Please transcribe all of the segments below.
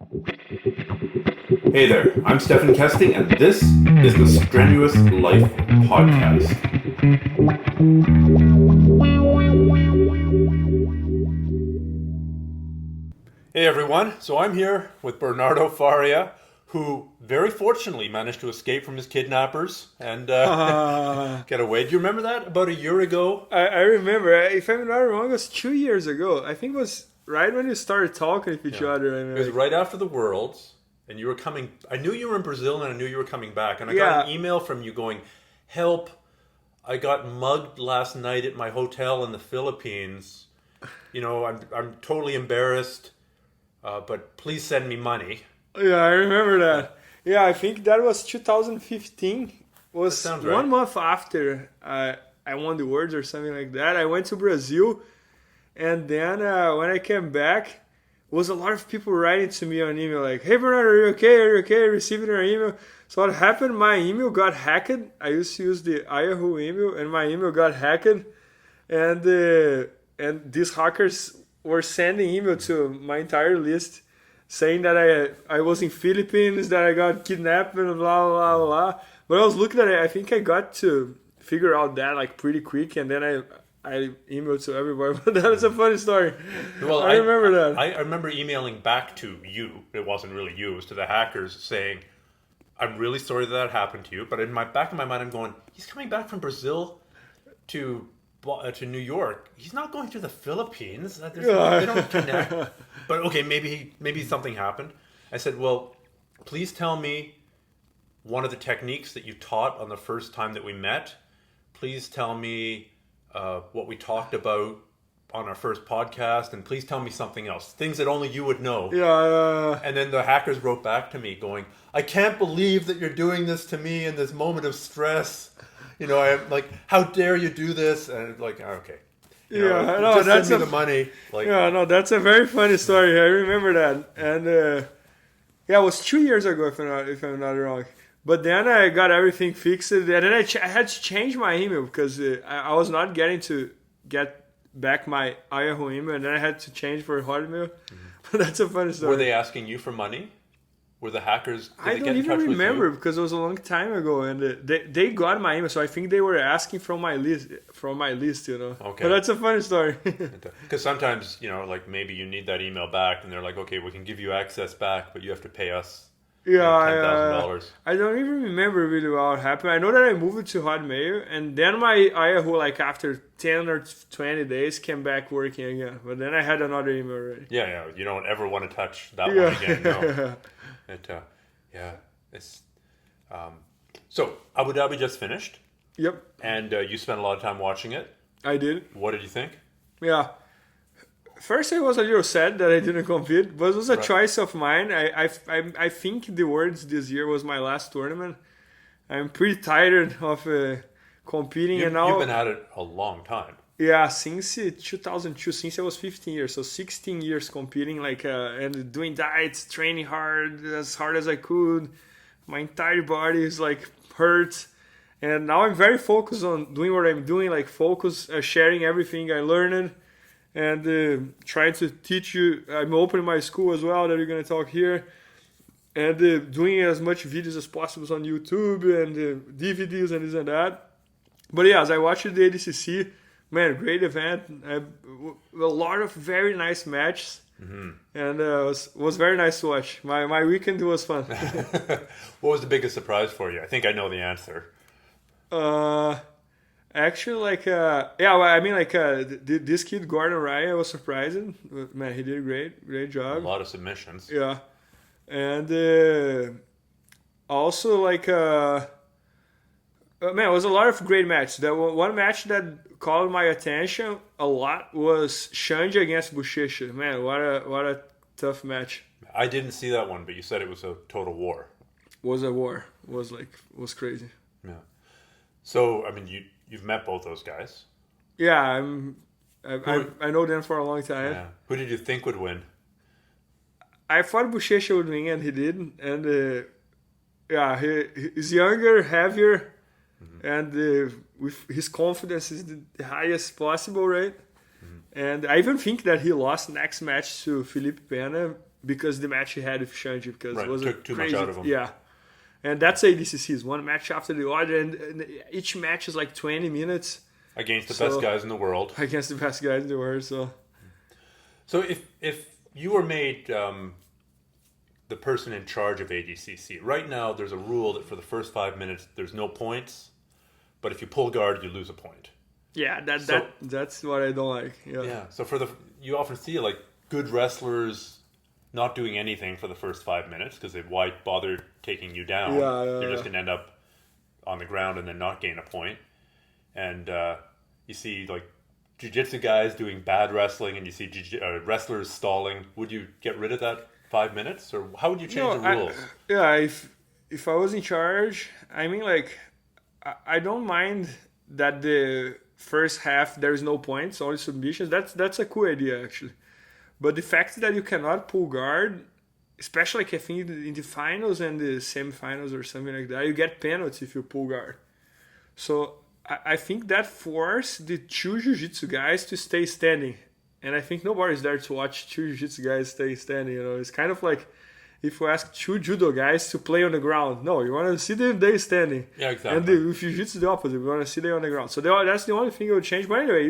Hey there, I'm Stefan Kesting, and this is the Strenuous Life Podcast. Hey everyone, so I'm here with Bernardo Faria, who very fortunately managed to escape from his kidnappers and get away. Do you remember that? About a year ago? I remember. If I'm not wrong, it was 2 years ago. I think it was right when you started talking with each other. It was right after the Worlds. And you were coming, I knew you were in Brazil and I knew you were coming back. And I got an email from you going, help, I got mugged last night at my hotel in the Philippines. You know, I'm totally embarrassed, but please send me money. Yeah, I remember that. Yeah, I think that was 2015. Was that sounds 1 right. month after I won the Worlds or something like that. I went to Brazil, and then when I came back, was a lot of people writing to me on email like, hey Bernardo, are you okay? Are you okay? Receiving your email. So what happened, my email got hacked. I used to use the Yahoo email, and my email got hacked. And these hackers were sending email to my entire list saying that I was in Philippines, that I got kidnapped and blah, blah, blah. But I was looking at it, I think I got to figure out that like pretty quick, and then I emailed to everybody, but that is a funny story. Well, I remember that. I remember emailing back to you. It wasn't really you. It was to the hackers saying, I'm really sorry that happened to you. But in my back of my mind, I'm going, he's coming back from Brazil to New York. He's not going through the Philippines. They don't connect. But okay, maybe something happened. I said, well, please tell me one of the techniques that you taught on the first time that we met. Please tell me what we talked about on our first podcast, and please tell me something else, things that only you would know. And then the hackers wrote back to me going, I can't believe that you're doing this to me in this moment of stress. You know, I'm like, how dare you do this? And I'm like, okay. Just send me the money. Like, that's a very funny story. I remember that. And it was 2 years ago, if I'm not wrong. But then I got everything fixed, and then I had to change my email because I was not getting to get back my Yahoo email, and then I had to change for Hotmail. Mm-hmm. That's a funny story. Were they asking you for money? Were the hackers? I don't even remember because it was a long time ago, and they got my email, so I think they were asking from my list, you know. Okay. But that's a funny story. Because sometimes, you know, like maybe you need that email back, and they're like, okay, we can give you access back, but you have to pay us. $10,000. I don't even remember really what happened. I know that I moved to Hotmail, and then my Yahoo, like after 10 or 20 days, came back working again. But then I had another email already. Yeah, you don't ever want to touch that one again. No. So Abu Dhabi just finished. Yep. And you spent a lot of time watching it. I did. What did you think? Yeah. First, I was a little sad that I didn't compete, but it was a choice of mine. I think the Worlds this year was my last tournament. I'm pretty tired of competing. You've been at it a long time. Yeah, since 2002, since I was 15 years. So 16 years competing, and doing diets, training hard as I could. My entire body is hurt. And now I'm very focused on doing what I'm doing, sharing everything I learned. And trying to teach you. I'm opening my school as well that we're going to talk here. And doing as much videos as possible on YouTube and DVDs and this and that. But yeah, as I watched the ADCC, man, great event. A lot of very nice matches. Mm-hmm. And it was very nice to watch. My weekend was fun. What was the biggest surprise for you? I think I know the answer. Actually, this kid Gordon Ryan, I was surprised. Man, he did a great job. A lot of submissions. Yeah, and also man, it was a lot of great matches. That one match that called my attention a lot was Shanji against Buchecha. Man, what a tough match. I didn't see that one, but you said it was a total war. Was a war. Was crazy. Yeah. So I mean, You've met both those guys. Yeah, I know them for a long time. Yeah. Who did you think would win? I thought Buchecha would win, and he did. And he's younger, heavier, and with his confidence is the highest possible, right? Mm-hmm. And I even think that he lost next match to Felipe Pena because the match he had with Shanji, because Right, it was took too much out of him. Yeah. And that's ADCCs, one match after the other, and each match is like 20 minutes. Against the best guys in the world. Against the best guys in the world, so. So if you were made the person in charge of ADCC, right now there's a rule that for the first 5 minutes there's no points, but if you pull guard, you lose a point. Yeah, that's what I don't like. Yeah. So you often see like good wrestlers not doing anything for the first 5 minutes because why bother taking you down? They're just going to end up on the ground and then not gain a point. And you see like jiu-jitsu guys doing bad wrestling, and you see wrestlers stalling. Would you get rid of that 5 minutes, or how would you change the rules? If I was in charge, I mean, like, I don't mind that the first half there's no points, only submissions. That's a cool idea actually. But the fact that you cannot pull guard, especially like I think in the finals and the semifinals or something like that, you get penalties if you pull guard. So I think that forced the two jiu-jitsu guys to stay standing. And I think nobody's there to watch two jiu-jitsu guys stay standing. You know, it's kind of like if you ask two judo guys to play on the ground. No, you want to see them they standing. Yeah, exactly. And with jiu-jitsu the opposite, you want to see them on the ground. So that's the only thing I would change. But anyway,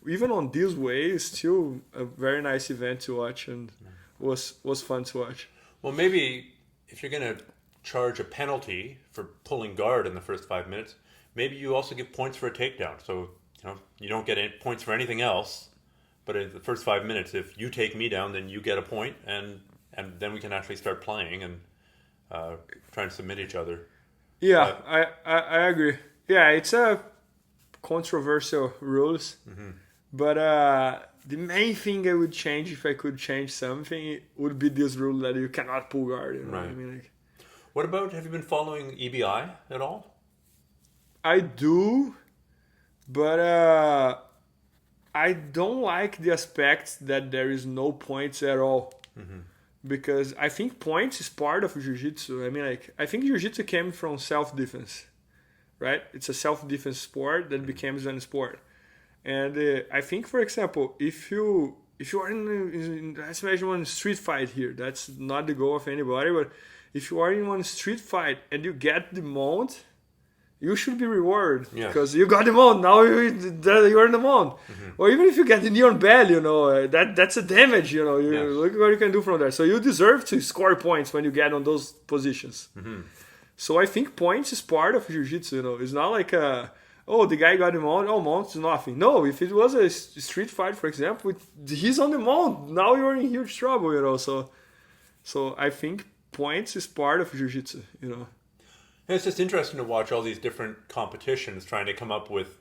even on this way, it's still a very nice event to watch, and was fun to watch. Well, maybe if you're going to charge a penalty for pulling guard in the first 5 minutes, maybe you also give points for a takedown. So you don't get any points for anything else, but in the first 5 minutes, if you take me down, then you get a point, and then we can actually start playing and try and submit each other. Yeah, I agree. Yeah, it's a controversial rules, but the main thing I would change if I could change something would be this rule that you cannot pull guard. You know right. what I mean? Like, what about, have you been following EBI at all? I do, but I don't like the aspect that there is no points at all. Because I think points is part of jiu-jitsu. I mean, like, I think jiu-jitsu came from self-defense, right? It's a self-defense sport that became a sport. And I think, for example, if you are in let's imagine one street fight here. That's not the goal of anybody, but if you are in one street fight and you get the mount, you should be rewarded because you got the mount. Now you're in the mount. Or even if you get the knee on belly, that's a damage. Look what you can do from there. So you deserve to score points when you get on those positions. So I think points is part of jiu-jitsu. It's not like the guy got the mount. Oh, mount is nothing. No, if it was a street fight, for example, he's on the mount. Now you're in huge trouble. So I think points is part of jiu-jitsu. It's just interesting to watch all these different competitions trying to come up with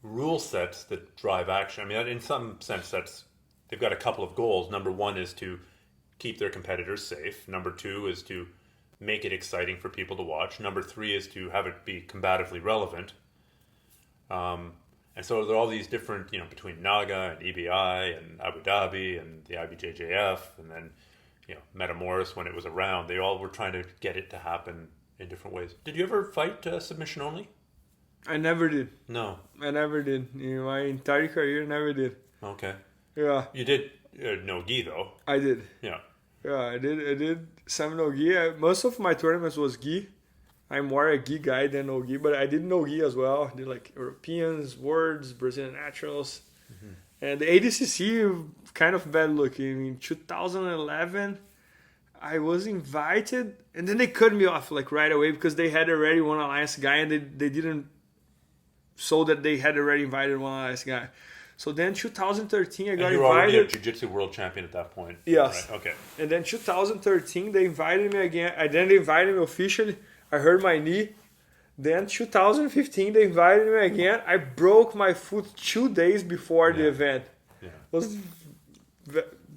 rule sets that drive action. I mean, in some sense, they've got a couple of goals. Number one is to keep their competitors safe. Number two is to make it exciting for people to watch. Number three is to have it be combatively relevant. And so there are all these different, between NAGA and EBI and Abu Dhabi and the IBJJF and then, Metamoris when it was around. They all were trying to get it to happen in different ways. Did you ever fight submission only? I never did. No. I never did. In my entire career, never did. Okay. Yeah. You did no-gi though. I did. Yeah. Yeah, I did some no-gi. Most of my tournaments was gi. I'm more a gi guy than no-gi, but I did no-gi as well. I did like Europeans, Worlds, Brazilian Naturals. And the ADCC, kind of bad luck. In 2011, I was invited, and then they cut me off like right away because they had already one alliance guy, and they didn't show that they had already invited one alliance guy. So then 2013 I got invited. You were already a jiu-jitsu world champion at that point. Yes. Right? Okay. And then 2013 they invited me again. They invited me officially. I hurt my knee. Then 2015 they invited me again. I broke my foot 2 days before the event. Yeah. It was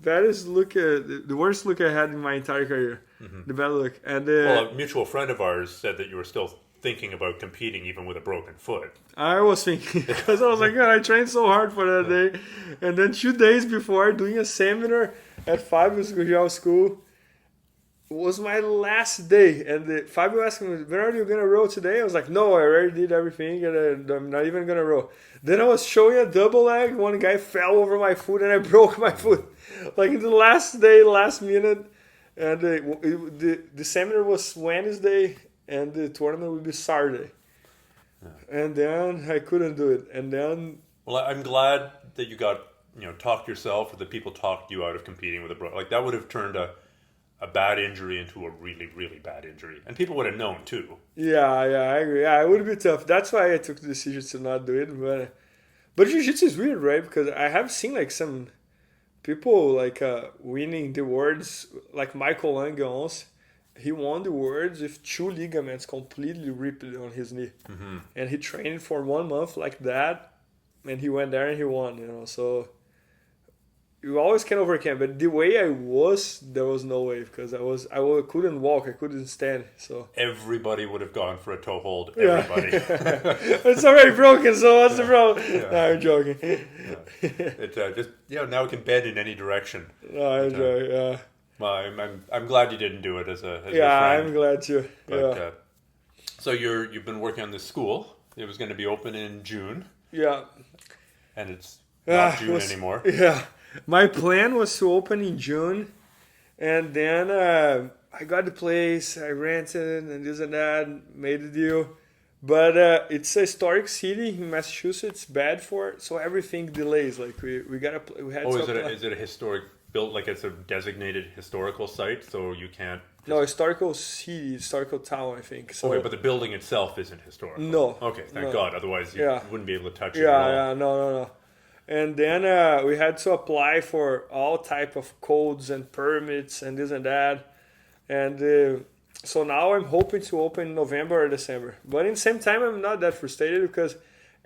that is the worst look I had in my entire career. The bad look. And a mutual friend of ours said that you were still thinking about competing even with a broken foot. I was thinking because I was like, God, I trained so hard for that day. And then 2 days before doing a seminar at Fábio's Gugel School was my last day, and Fabio asked me, Bernardo, you gonna row today? I was like, no, I already did everything, and I'm not even gonna row. Then I was showing a double leg. One guy fell over my foot, and I broke my foot, like in the last day, last minute. And the seminar was Wednesday, and the tournament would be Saturday. Yeah. And then I couldn't do it. And then, well, I'm glad that you got talked yourself, or that people talked you out of competing with a bro. Like that would have turned a bad injury into a really, really bad injury. And people would have known too. Yeah, I agree. Yeah, it would be tough. That's why I took the decision to not do it. But jiu-jitsu is weird, right? Because I have seen like some people like winning the worlds, like Michael Langons. He won the worlds with 2 ligaments completely ripped on his knee. Mm-hmm. And he trained for 1 month like that. And he went there and he won, So you always can overcome, but the way I was, there was no way, because I couldn't walk, I couldn't stand. So everybody would have gone for a toe hold. Everybody. Yeah. It's already broken, so what's the problem? Yeah. No, I'm joking. Yeah. It just now it can bend in any direction. No, I'm joking. Yeah. Well, I'm glad you didn't do it as your friend. I'm glad too. But, yeah. So you've been working on this school. It was going to be open in June. Yeah. And it's not June anymore. Yeah. My plan was to open in June, and then I got the place, I rented, and this and that, made the deal. But it's a historic city in Massachusetts, bad for it, so everything delays. Like we had. Oh, is it a historic built? Like it's a designated historical site, so you can't. No, historical city, historical town, I think. So, okay, but the building itself isn't historical. No. Okay, thank God. Otherwise, you wouldn't be able to touch it. Yeah, no. And then we had to apply for all type of codes and permits and this and that. And so now I'm hoping to open in November or December. But in the same time, I'm not that frustrated, because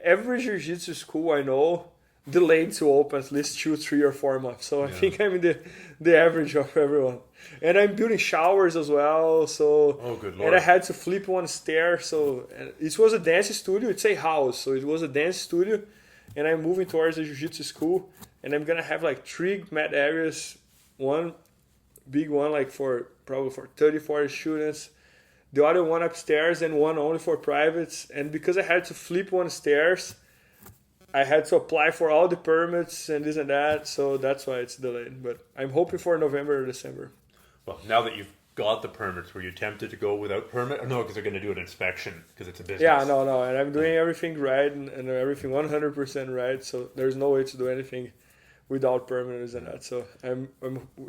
every jiu-jitsu school I know delayed to open at least 2, 3, or 4 months. So I think I'm in the average of everyone. And I'm building showers as well. So oh, good Lord. And I had to flip one stair. So it was a dance studio. It's a house. So it was a dance studio. And I'm moving towards the jiu-jitsu school, and I'm gonna have like 3 mat areas, one big one like probably for 30, 40 students, the other one upstairs, and one only for privates. And because I had to flip one stairs, I had to apply for all the permits and this and that, so that's why it's delayed. But I'm hoping for November or December. Well, now that you've got the permits, were you tempted to go without permit? Or no, because they're going to do an inspection, because it's a business. Yeah, no, and I'm doing everything right and everything 100% right, so there's no way to do anything without permits and that. So I'm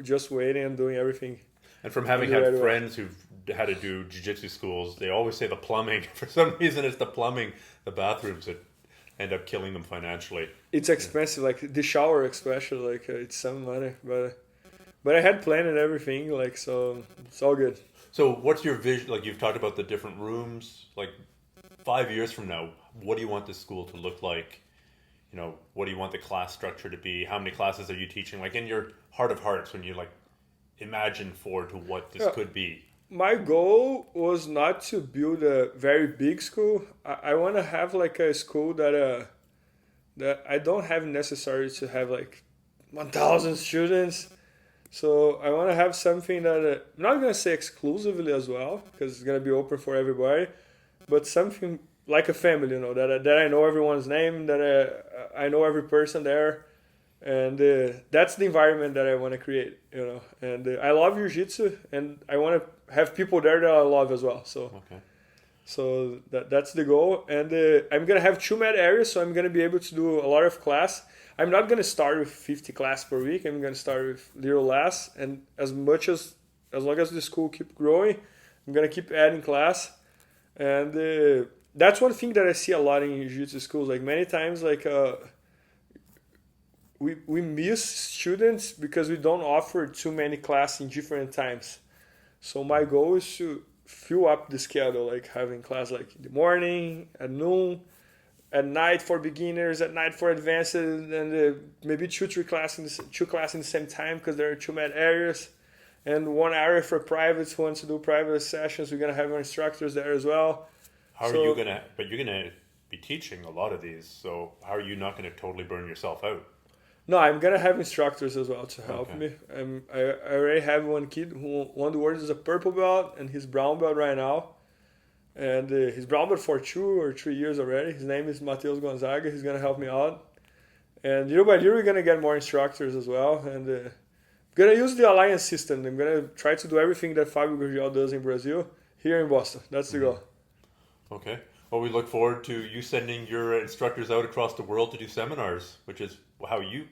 just waiting and doing everything. And from having had friends who've had to do jiu-jitsu schools, they always say the plumbing, for some reason it's the plumbing, the bathrooms that end up killing them financially. It's expensive, like the shower especially, like it's some money, but I had planned and everything, like, so it's all good. So what's your vision? Like, you've talked about the different rooms. Like 5 years from now, what do you want this school to look like? What do you want the class structure to be? How many classes are you teaching? Like, in your heart of hearts, when you like imagine forward to what this could be. My goal was not to build a very big school. I want to have like a school that I don't have necessary to have like 1,000 students. So I want to have something that I'm not going to say exclusively as well, because it's going to be open for everybody, but something like a family, that I know everyone's name, that I know every person there, and that's the environment that I want to create, And I love jiu-jitsu, and I want to have people there that I love as well. So, okay. So that's the goal, and I'm going to have 2 mat areas, so I'm going to be able to do a lot of class. I'm not going to start with 50 class per week. I'm going to start with little less, and as long as the school keep growing, I'm going to keep adding class. And that's one thing that I see a lot in jiu-jitsu schools. Like many times, like we miss students because we don't offer too many classes in different times. So my goal is to fill up the schedule, like having class like in the morning, at noon, at night for beginners, at night for advanced, and maybe 2 classes in the same time, because there are 2 mat areas, and 1 area for privates who want to do private sessions. We're gonna have our instructors there as well. But you're gonna be teaching a lot of these, so how are you not gonna totally burn yourself out? No, I'm gonna have instructors as well to help Okay. me. I already have one kid who won the world as a purple belt, and he's brown belt right now. And he's brown belt for 2 or 3 years already. His name is Matheus Gonzaga. He's gonna help me out. And little by little, we're gonna get more instructors as well. And I'm gonna use the alliance system. I'm gonna try to do everything that Fabio Gurgel does in Brazil here in Boston. That's the goal. Okay. Well, we look forward to you sending your instructors out across the world to do seminars, which is how you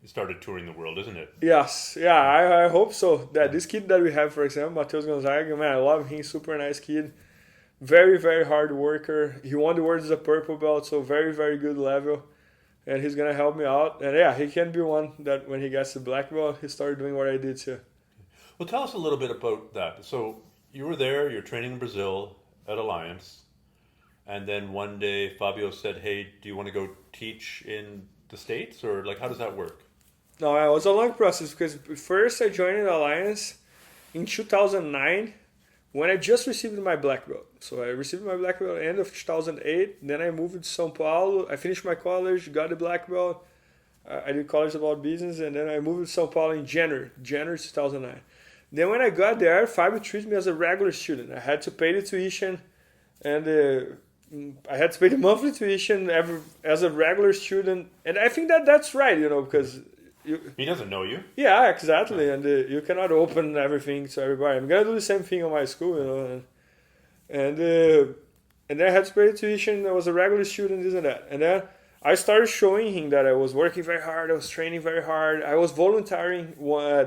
started touring the world, isn't it? Yes, yeah, I hope so. That this kid that we have, for example, Matheus Gonzaga, man, I love him. Super nice kid, very very hard worker. He won the world as a purple belt, so very very good level, and he's gonna help me out. And yeah, he can be one that when he gets the black belt, he started doing what I did too. Well, tell us a little bit about that. So you were there, you're training in Brazil at Alliance, and then one day Fabio said, "Hey, do you want to go teach in the States?" Or like, how does that work? No, it was a long process because first I joined Alliance in 2009 when I just received my black belt. So I received my black belt end of 2008. Then I moved to São Paulo. I finished my college, got the black belt. I did college about business, and then I moved to São Paulo in January 2009. Then when I got there, Fabio treated me as a regular student. I had to pay the tuition, and I had to pay the monthly tuition as a regular student. And I think that's right, because He doesn't know you. yeah, exactly, and you cannot open everything to everybody. I'm gonna do the same thing on my school, and then I had to pay the tuition. I was a regular student, this and that, and then I started showing him that I was working very hard. I was training very hard. I was volunteering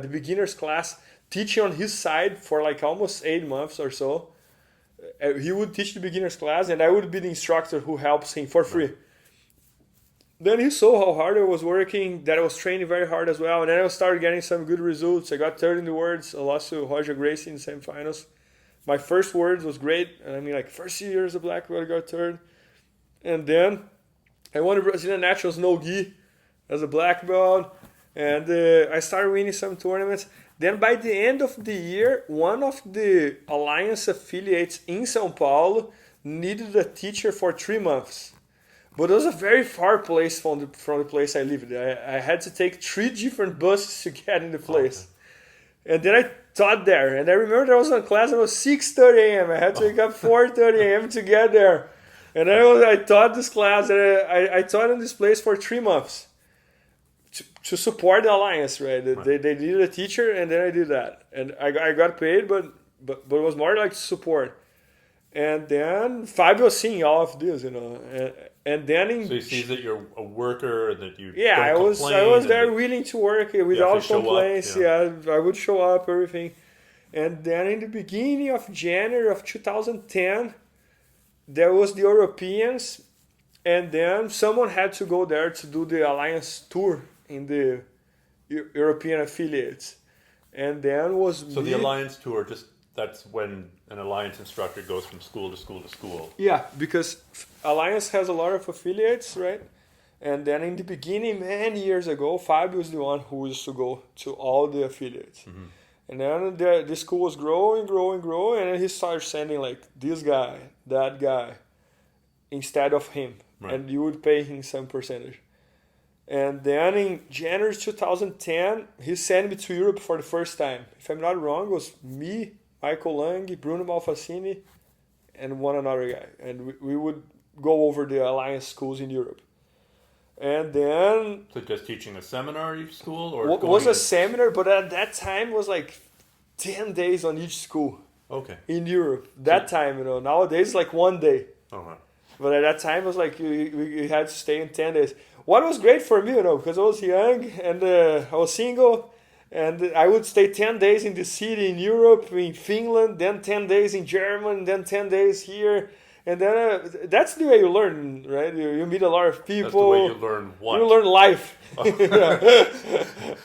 the beginners class, teaching on his side for like almost 8 months or so. He would teach the beginners class, and I would be the instructor who helps him for free. Then he saw how hard I was working, that I was training very hard as well, and then I started getting some good results. I got third in the worlds. I lost to Roger Gracie in the semifinals. My first words was great, and I mean, like, first year as a black belt, I got third. And then I won the Brazilian Nationals no gi as a black belt, and I started winning some tournaments. Then by the end of the year, one of the Alliance affiliates in São Paulo needed a teacher for 3 months. But it was a very far place from the place I lived. I had to take 3 different buses to get in the place. Okay. And then I taught there. And I remember I was on class at 6:30 a.m. I had to wake up 4:30 a.m. to get there. And I taught this class. And I taught in this place for 3 months to support the Alliance, right? They needed a teacher, and then I did that. And I got paid, but it was more like support. And then Fabio was seeing all of this, and then So he sees that you're a worker and that you I don't was there willing to work without complaints. I would show up, everything. And then in the beginning of January of 2010, there was the Europeans, and then someone had to go there to do the Alliance tour in the European affiliates. And then the Alliance tour, that's when an Alliance instructor goes from school to school to school. Yeah, because Alliance has a lot of affiliates, right? And then in the beginning, many years ago, Fabio was the one who used to go to all the affiliates. Mm-hmm. And then the school was growing, and then he started sending like this guy, that guy, instead of him. Right. And you would pay him some percentage. And then in January 2010, he sent me to Europe for the first time. If I'm not wrong, it was me, Michael Lang, Bruno Malfacini, and one another guy. And we would go over the Alliance schools in Europe. And then... So just teaching a seminar each school? Or was a seminar, but at that time it was like 10 days on each school. Okay. In Europe. That time, Nowadays it's like 1 day. Uh-huh. But at that time it was like we had to stay in 10 days. What was great for me, because I was young and I was single. And I would stay 10 days in the city in Europe, in Finland, then 10 days in Germany, then 10 days here. And then that's the way you learn, right? You meet a lot of people. That's the way you learn what? You learn life.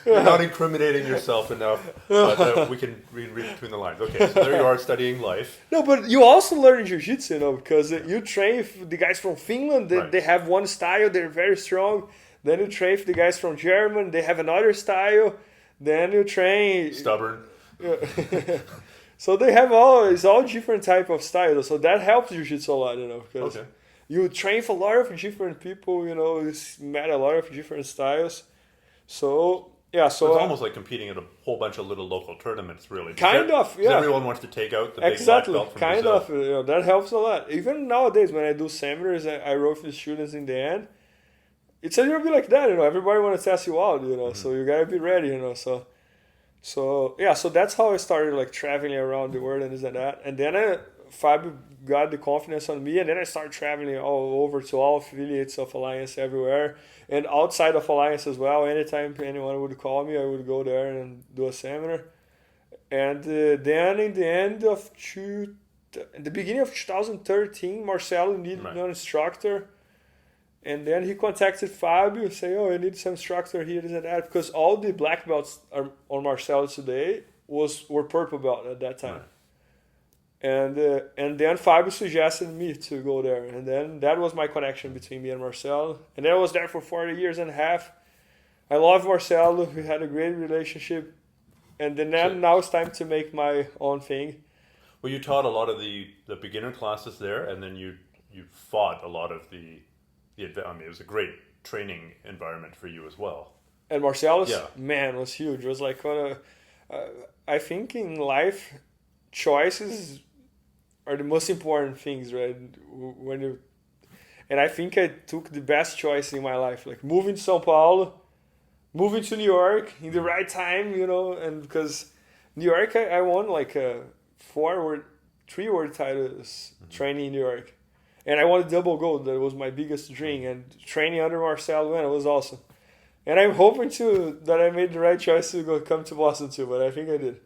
You're not incriminating yourself enough, but we can read between the lines. Okay, so there you are studying life. No, but you also learn jiu-jitsu, because you train with the guys from Finland. They have one style, they're very strong. Then you train with the guys from Germany, they have another style. Then you train... Stubborn. So they have it's all different type of styles. So that helps jiu-jitsu a lot, because you train for a lot of different people, you met a lot of different styles. So yeah, So so it's almost like competing at a whole bunch of little local tournaments, really. kind of, Because yeah. everyone wants to take out the big Exactly, black belt from kind Brazil. of. That helps a lot. Even nowadays, when I do seminars, I wrote with students in the end. It's a little bit like that, Everybody want to test you out, So you gotta be ready, So yeah, so that's how I started like traveling around the world and this and that. And then Fabio got the confidence on me, and then I started traveling all over to all affiliates of Alliance everywhere, and outside of Alliance as well. Anytime anyone would call me, I would go there and do a seminar. And then in the end of the beginning of 2013, Marcelo needed an instructor. And then he contacted Fabio, say, "Oh, I need some instructor here, this and that," because all the black belts are on Marcelo today were purple belt at that time. Right. And then Fabio suggested me to go there, and then that was my connection between me and Marcelo. And then I was there for 40 years and a half. I love Marcelo. We had a great relationship, and then now it's time to make my own thing. Well, you taught a lot of the beginner classes there, and then you fought a lot of the. I mean, it was a great training environment for you as well. And Marcelo's, man, was huge. It was like I think in life, choices are the most important things, right? And I think I took the best choice in my life, like moving to São Paulo, moving to New York in the right time, and because New York, I won like 3 world titles training in New York. And I wanted double gold. That was my biggest dream. And training under Marcelo was awesome. And I'm hoping that I made the right choice to come to Boston too. But I think I did.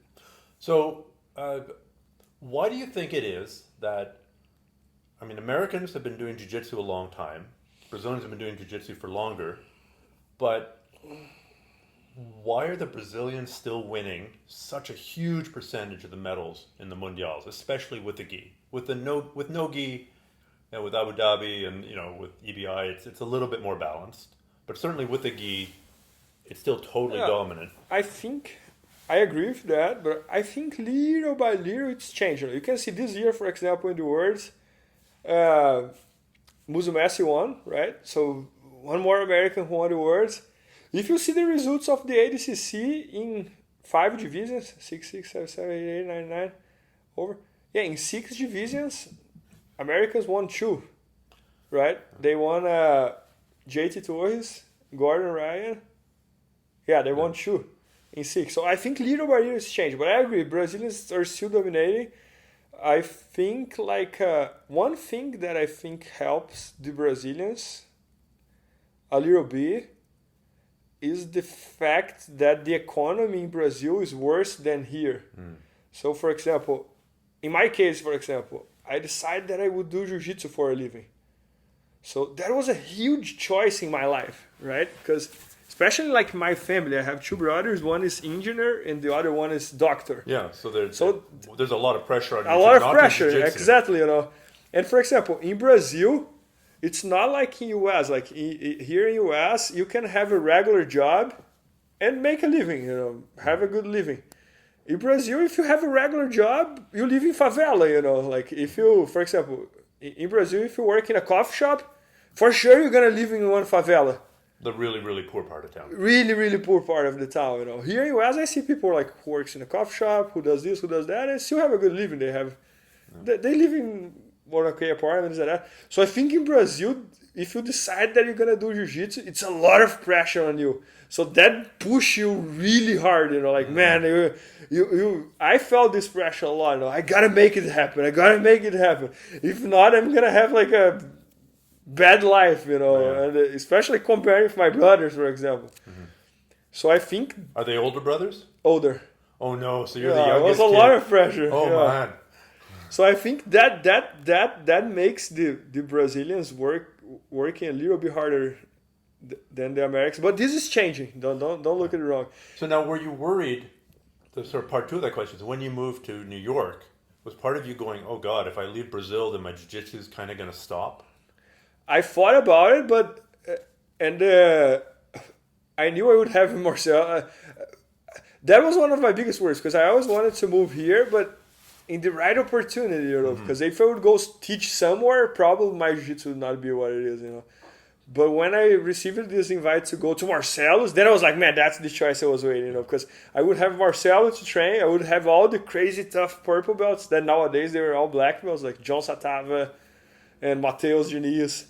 So, why do you think it is that? I mean, Americans have been doing jiu-jitsu a long time. Brazilians have been doing jiu-jitsu for longer. But why are the Brazilians still winning such a huge percentage of the medals in the mundials, especially with the gi? With no gi. With Abu Dhabi and with EBI, it's a little bit more balanced, but certainly with the gi, it's still totally dominant. I think I agree with that, but I think little by little it's changing. You can see this year, for example, in the Worlds, Musumeci won, right? So one more American who won the Worlds. If you see the results of the ADCC in 5 divisions, 6, 7, 8, 9, 9, over. Yeah, in 6 divisions. Americans won 2, right? They won JT Torres, Gordon Ryan. Yeah, they won 2 in 6. So I think little by little it's changed. But I agree, Brazilians are still dominating. I think one thing that I think helps the Brazilians a little bit is the fact that the economy in Brazil is worse than here. So for example, in my case, I decided that I would do jiu-jitsu for a living. So that was a huge choice in my life, right? Because especially like my family, I have 2 brothers. One is engineer and the other one is doctor. Yeah, so there's a lot of pressure on you. A lot of pressure, exactly, And for example, in Brazil, it's not like in US. Like here in US, you can have a regular job and make a living, have a good living. In Brazil, if you have a regular job, you live in favela, Like if you, for example, in Brazil, if you work in a coffee shop, for sure you're going to live in one favela. The really, really poor part of town. Really, really poor part of the town, Here in US, I see people like who works in a coffee shop, who does this, who does that, and still have a good living. They live in one okay apartments and that. So I think in Brazil, if you decide that you're going to do jiu-jitsu, it's a lot of pressure on you. So that push you really hard, man, I felt this pressure a lot. I gotta make it happen. If not, I'm gonna have like a bad life, and especially comparing with my brothers, for example. So I think. Are they older brothers? Older. Oh no! So you're the youngest. It was a lot of pressure. Oh man. So I think that makes the Brazilians working a little bit harder than the Americans, but this is changing. Don't look at it wrong. So now, were you worried? The sort of part 2 of that question is when you moved to New York, was part of you going, "Oh God, if I leave Brazil, then my jiu-jitsu is kind of going to stop"? I thought about it, but I knew I would have Marcelo. That was one of my biggest worries because I always wanted to move here, but in the right opportunity, Because if I would go teach somewhere, probably my jiu-jitsu would not be what it is, But when I received this invite to go to Marcelo's, then I was like, man, that's the choice I was waiting, because I would have Marcelo to train. I would have all the crazy tough purple belts that nowadays they were all black belts, like John Satava and Mateus Diniz.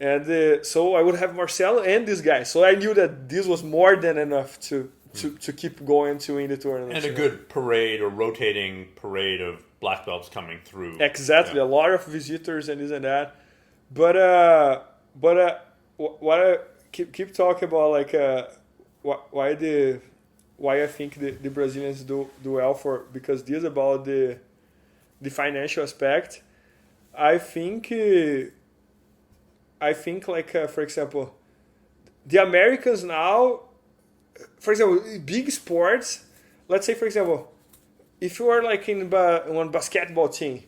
And so I would have Marcelo and this guy. So I knew that this was more than enough to keep going to win the tournament. And a good parade or rotating parade of black belts coming through. Exactly, a lot of visitors and this and that. But what I keep talking about, like why I think the Brazilians do well for, because this is about the financial aspect. I think like for example, the Americans now, for example, big sports. Let's say for example, if you are like in one basketball team,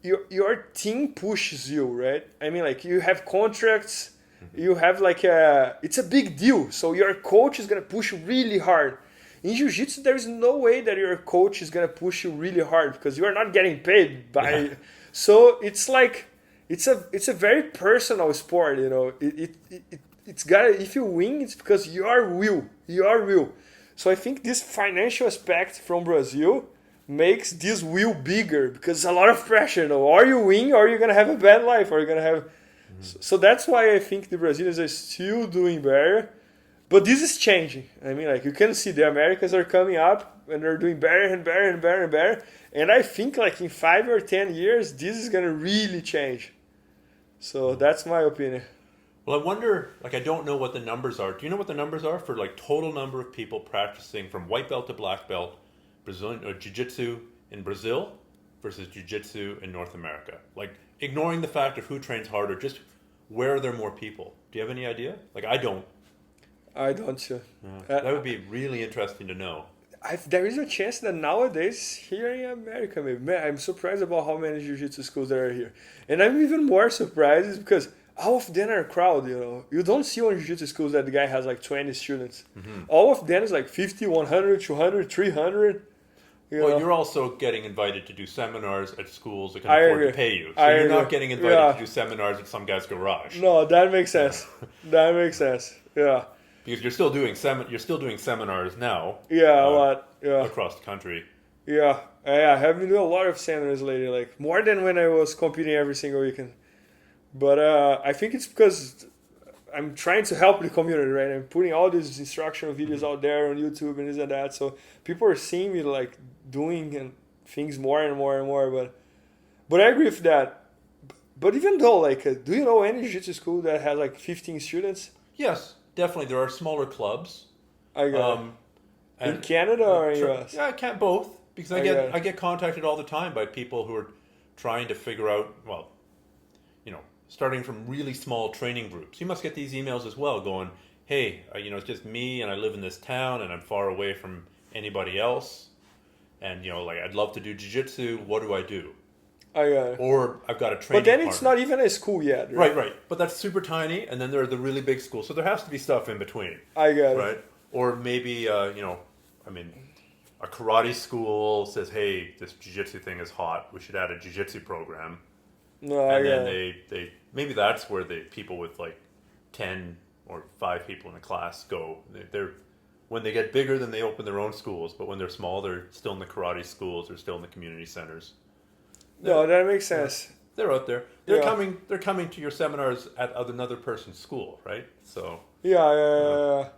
your team pushes you, right? I mean, like you have contracts, you have like it's a big deal. So your coach is gonna push you really hard. In jiu-jitsu, there is no way that your coach is gonna push you really hard because you are not getting paid by. Yeah. So it's like it's a very personal sport, you know. It's gotta, if you win, it's because your will. So I think this financial aspect from Brazil makes this will bigger because it's a lot of pressure, you know. Or you win, or you're gonna have a bad life, or you're gonna have. So that's why I think the Brazilians are still doing better. But this is changing. I mean, like you can see the Americans are coming up and they're doing better and better and better and better. And I think like in 5 or 10 years, this is gonna really change. So that's my opinion. Well, I wonder, like I don't know what the numbers are. Do you know what the numbers are for like total number of people practicing from white belt to black belt, Brazilian or jiu-jitsu in Brazil versus jiu-jitsu in North America? Like ignoring the fact of who trains harder, just where are there more people? Do you have any idea? Like I don't. I don't. That would be really interesting to know. There is a chance that nowadays here in America, maybe. Man, I'm surprised about how many jiu-jitsu schools there are here. And I'm even more surprised because all of them are crowd, you know. You don't see on jiu-jitsu schools that the guy has like 20 students. Mm-hmm. All of them is like 50, 100, 200, 300. Well, you're also getting invited to do seminars at schools that can afford to pay you. So you're not getting invited to do seminars at some guy's garage. No, that makes sense. That makes sense. Yeah. Because you're still doing seminars now. Yeah, a lot. Yeah. Across the country. Yeah. I have been doing a lot of seminars lately, like more than when I was competing every single weekend. But I think it's because I'm trying to help the community, right? I'm putting all these instructional videos out there on YouTube and this and that. So people are seeing me like doing things more and more and more. But I agree with that. But even though, like, do you know any jiu-jitsu school that has like 15 students? Yes. Definitely, there are smaller clubs. I got it. In Canada or in US? Yeah, I can't both because I get contacted all the time by people who are trying to figure out, well, you know, starting from really small training groups. You must get these emails as well, going, "Hey, you know, it's just me, and I live in this town, and I'm far away from anybody else, and you know, like I'd love to do jiu-jitsu. What do I do?" I got it. Or I've got a training But then partner. it's not even a school yet. Right. But that's super tiny, and then there are the really big schools. So there has to be stuff in between. I got it. Right? Or maybe, you know, I mean, a karate school says, hey, this jiu-jitsu thing is hot. We should add a jiu-jitsu program. No, and then they maybe that's where the people with like 10 or 5 people in a class go. They're when they get bigger, then they open their own schools. But when they're small, they're still in the karate schools. They're still in the community centers. No, that makes sense. They're out there. They're coming to your seminars at another person's school, right? So yeah.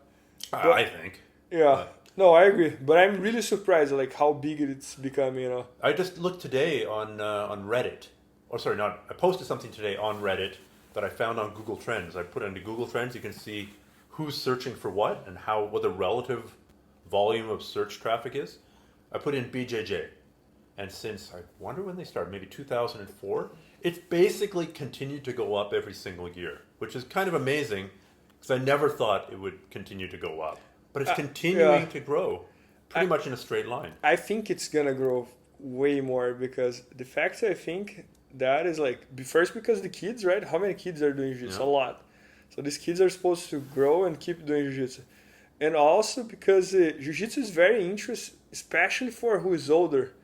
I think. Yeah. No, I agree. But I'm really surprised, like how big it's become. You know. I just looked today on Reddit. I posted something today on Reddit that I found on Google Trends. I put it into Google Trends. You can see who's searching for what and what the relative volume of search traffic is. I put in BJJ. And since, I wonder when they started, maybe 2004, it's basically continued to go up every single year, which is kind of amazing because I never thought it would continue to go up. But it's continuing to grow pretty much in a straight line. I think it's going to grow way more because the fact I think that is like, first because the kids, right? How many kids are doing jiu-jitsu? A lot. So these kids are supposed to grow and keep doing jiu-jitsu. And also because jiu-jitsu is very interesting, especially for who is older.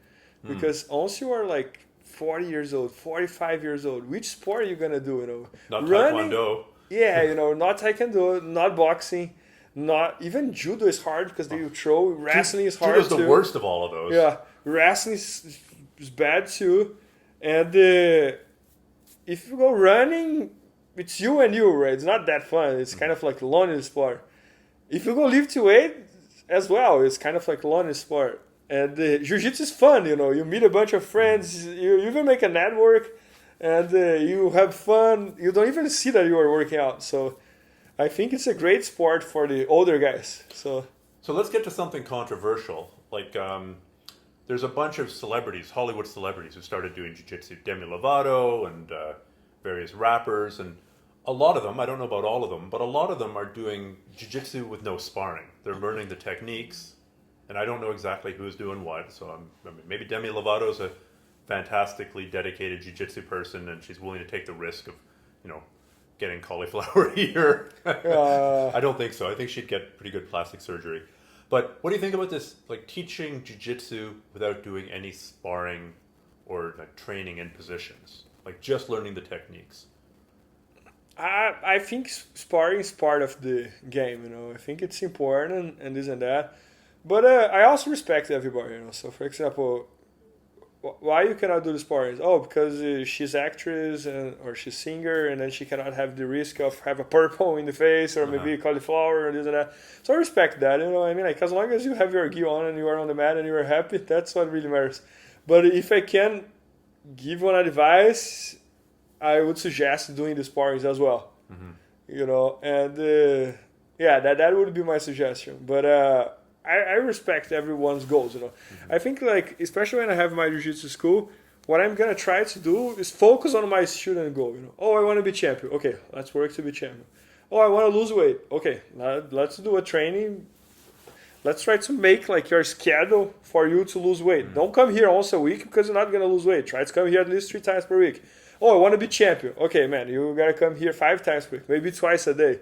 Because once you are like 40 years old, 45 years old, which sport are you going to do? You know, not Taekwondo. Yeah, not taekwondo, not boxing, not even judo is hard because they throw. Wrestling is hard Judo's too. the worst of all of those. Yeah, wrestling is bad too, and if you go running, it's you and you, right? It's not that fun. It's kind of like a lonely sport. If you go lift weight as well, it's kind of like a lonely sport. And jiu-jitsu is fun, You meet a bunch of friends. You even make a network, and you have fun. You don't even see that you are working out. So I think it's a great sport for the older guys. So let's get to something controversial. Like there's a bunch of celebrities, Hollywood celebrities, who started doing jiu-jitsu. Demi Lovato and various rappers. And a lot of them, I don't know about all of them, but a lot of them are doing jiu-jitsu with no sparring. They're learning the techniques. And I don't know exactly who's doing what. So maybe Demi Lovato's a fantastically dedicated jiu-jitsu person, and she's willing to take the risk of, getting cauliflower ear. I don't think so. I think she'd get pretty good plastic surgery. But what do you think about this, like teaching jiu-jitsu without doing any sparring or like training in positions, like just learning the techniques? I think sparring is part of the game. I think it's important and this and that. But I also respect everybody. So, for example, why you cannot do the sparring? Oh, because she's actress or she's singer, and then she cannot have the risk of have a purple in the face or maybe cauliflower or this and that. So I respect that. Like as long as you have your gi on and you are on the mat and you are happy, that's what really matters. But if I can give one advice, I would suggest doing the sparrings as well. And that would be my suggestion. But I respect everyone's goals, I think especially when I have my jiu-jitsu school, what I'm gonna try to do is focus on my student goal. Oh, I want to be champion. Okay, let's work to be champion. Oh, I want to lose weight. Okay, let's do a training. Let's try to make your schedule for you to lose weight. Don't come here once a week because you're not gonna lose weight. Try to come here at least 3 times per week. Oh, I want to be champion. Okay, man, you gotta come here 5 times per week, maybe twice a day.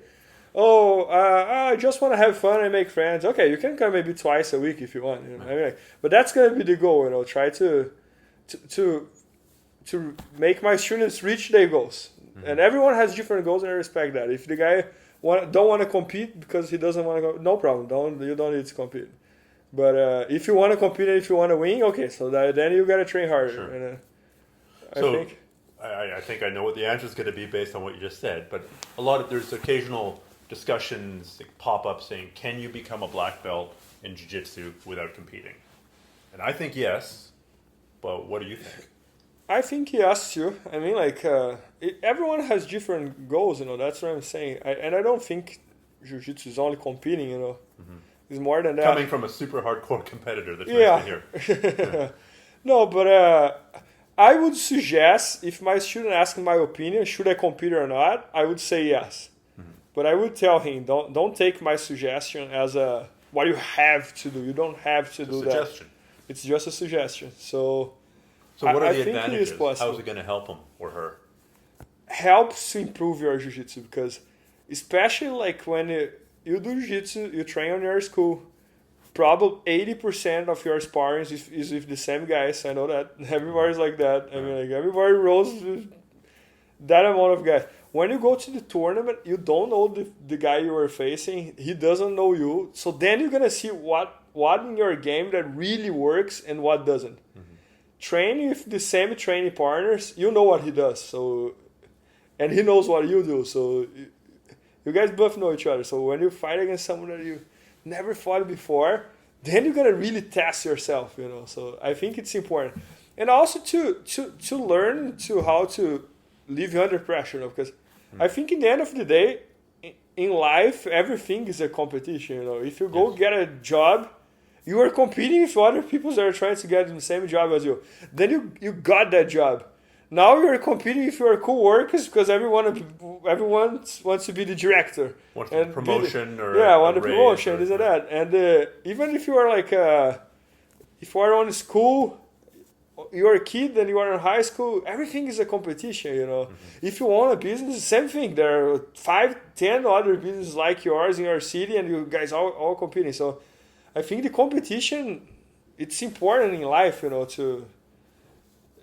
Oh, I just want to have fun and make friends. Okay, you can come maybe twice a week if you want. But that's gonna be the goal. Try to make my students reach their goals. And everyone has different goals, and I respect that. If the guy don't want to compete because he doesn't want to go, no problem. You don't need to compete. But if you want to compete and if you want to win, okay, so then you gotta train harder. Sure. And I think I know what the answer is going to be based on what you just said. But there's occasional discussions pop up saying, can you become a black belt in jiu-jitsu without competing? And I think yes, but what do you think? I think yes too. Everyone has different goals, that's what I'm saying. I don't think jiu-jitsu is only competing, It's more than that. Coming from a super hardcore competitor, that's nice to hear. No, but I would suggest, if my student asks my opinion, should I compete or not, I would say yes. But I would tell him, don't take my suggestion as what you have to do. You don't have to do that. It's just a suggestion. So what are the advantages? How is it going to help him or her? Helps to improve your jiu-jitsu because especially when you do jiu-jitsu, you train on your school, probably 80% of your sparring is with the same guys. I know that. Everybody's like that. Everybody rolls with that amount of guys. When you go to the tournament, you don't know the guy you are facing. He doesn't know you. So then you're going to see what in your game that really works and what doesn't. Training with the same training partners, you know what he does. So, and he knows what you do. So you guys both know each other. So when you fight against someone that you never fought before, then you're going to really test yourself, So I think it's important. And also to learn how to live under pressure, because I think in the end of the day, in life, everything is a competition. If you go get a job, you are competing with other people that are trying to get the same job as you. Then you got that job. Now you're competing with your co-workers because everyone wants to be the director. Want a promotion want a promotion, this and that. And even if you are if you are on school, you're a kid and you are in high school, everything is a competition, If you own a business, same thing. There are 5, 10 other businesses like yours in your city and you guys all competing. So I think the competition, it's important in life,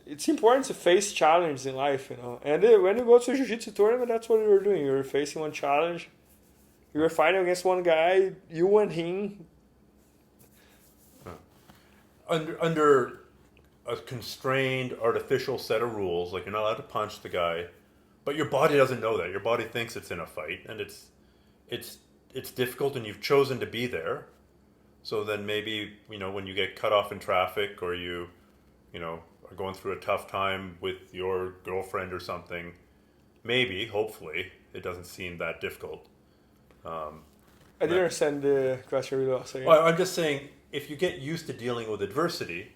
it's important to face challenges in life, you know. And when you go to a jiu-jitsu tournament, that's what you're doing. You're facing one challenge. You're fighting against one guy. You and him. Under a constrained, artificial set of rules, like you're not allowed to punch the guy, but your body doesn't know that. Your body thinks it's in a fight, and it's difficult, and you've chosen to be there. So then maybe, you know, when you get cut off in traffic, or you know, are going through a tough time with your girlfriend or something, maybe, hopefully, it doesn't seem that difficult. I didn't understand the question really well. Well, I'm just saying, if you get used to dealing with adversity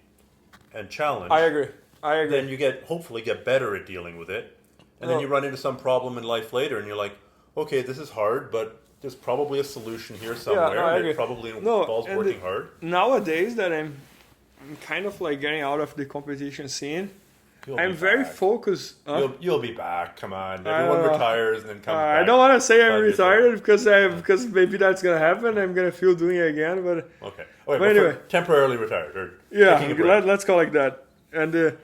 and challenge, I agree. then you hopefully get better at dealing with it. And then you run into some problem in life later, and you're like, okay, this is hard, but there's probably a solution here somewhere. I and agree. it probably involves working hard. Nowadays that I'm kind of like getting out of the competition scene, I'm very back. focused. You'll be back. Come on, everyone retires and then comes back. I don't want to say I'm retired because maybe that's gonna happen. I'm gonna feel doing it again, but okay. But anyway, temporarily retired or yeah, let's call it like that. And